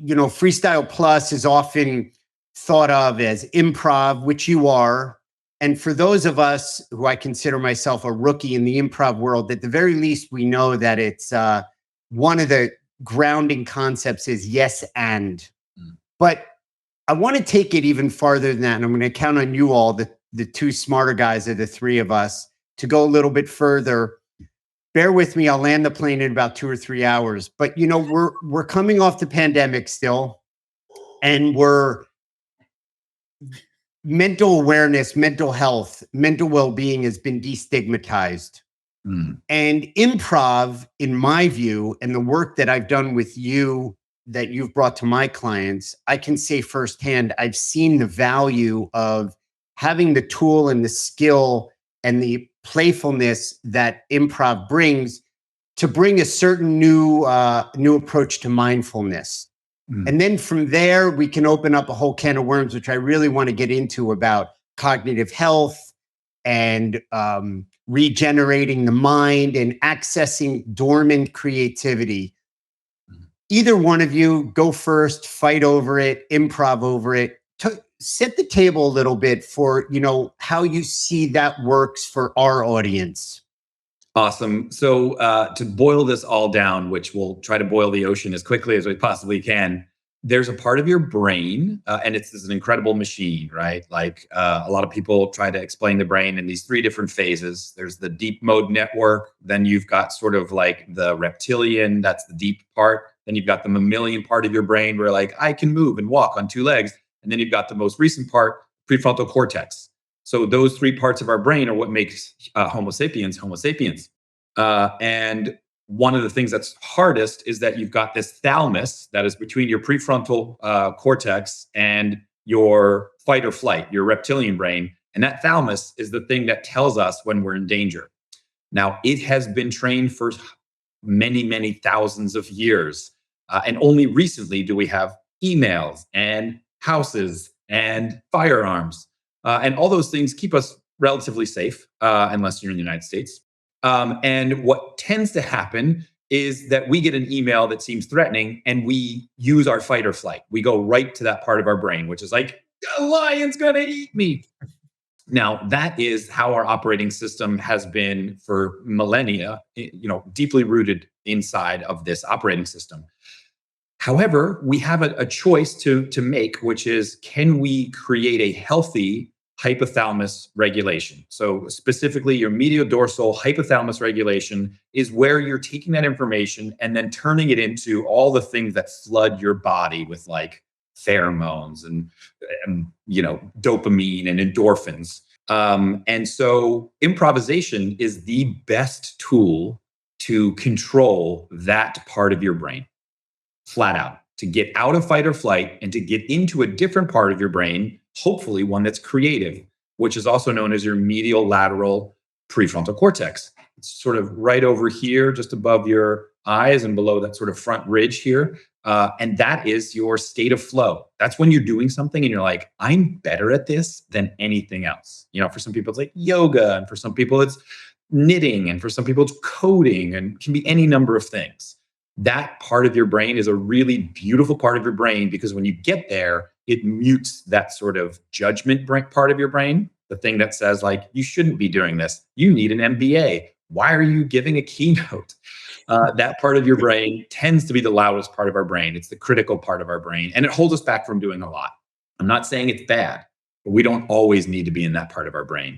Freestyle Plus is often thought of as improv, which you are. And for those of us who I consider myself a rookie in the improv world, at the very least, we know that it's one of the grounding concepts is yes and. But I want to take it even farther than that. And I'm going to count on you all, the two smarter guys of the three of us, to go a little bit further. Bear with me. I'll land the plane in about 2 or 3 hours. But, we're coming off the pandemic still, and we're mental awareness, mental health, mental well-being has been destigmatized. And improv, in my view, and the work that I've done with you that you've brought to my clients, I can say firsthand, I've seen the value of having the tool and the skill and the playfulness that improv brings to bring a certain new approach to mindfulness. And then from there, we can open up a whole can of worms, which I really want to get into, about cognitive health and regenerating the mind and accessing dormant creativity. Either one of you, go first, fight over it, improv over it. Set the table a little bit for, how you see that works for our audience. Awesome. So to boil this all down, which we'll try to boil the ocean as quickly as we possibly can, there's a part of your brain, and it's an incredible machine, right? Like a lot of people try to explain the brain in these 3 different phases. There's the deep mode network. Then you've got sort of like the reptilian, that's the deep part. Then you've got the mammalian part of your brain where like I can move and walk on 2 legs. And then you've got the most recent part, prefrontal cortex. So those 3 parts of our brain are what makes Homo sapiens, Homo sapiens. And one of the things that's hardest is that you've got this thalamus that is between your prefrontal cortex and your fight or flight, your reptilian brain. And that thalamus is the thing that tells us when we're in danger. Now, it has been trained for many, many thousands of years. And only recently do we have emails and houses and firearms. And all those things keep us relatively safe, unless you're in the United States. And what tends to happen is that we get an email that seems threatening and we use our fight or flight. We go right to that part of our brain, which is like, a lion's gonna eat me. Now, that is how our operating system has been for millennia, deeply rooted inside of this operating system. However, we have a choice to make, which is, can we create a healthy hypothalamus regulation? So specifically, your medial dorsal hypothalamus regulation is where you're taking that information and then turning it into all the things that flood your body with like pheromones and dopamine and endorphins. And so improvisation is the best tool to control that part of your brain, flat out, to get out of fight or flight and to get into a different part of your brain, hopefully one that's creative, which is also known as your medial lateral prefrontal cortex. It's sort of right over here, just above your eyes and below that sort of front ridge here. And that is your state of flow. That's when you're doing something and you're like, I'm better at this than anything else. For some people, it's like yoga. And for some people, it's knitting. And for some people, it's coding, and can be any number of things. That part of your brain is a really beautiful part of your brain, because when you get there, it mutes that sort of judgment part of your brain, the thing that says like, you shouldn't be doing this. You need an MBA. Why are you giving a keynote? That part of your brain tends to be the loudest part of our brain. It's the critical part of our brain, and it holds us back from doing a lot. I'm not saying it's bad, but we don't always need to be in that part of our brain.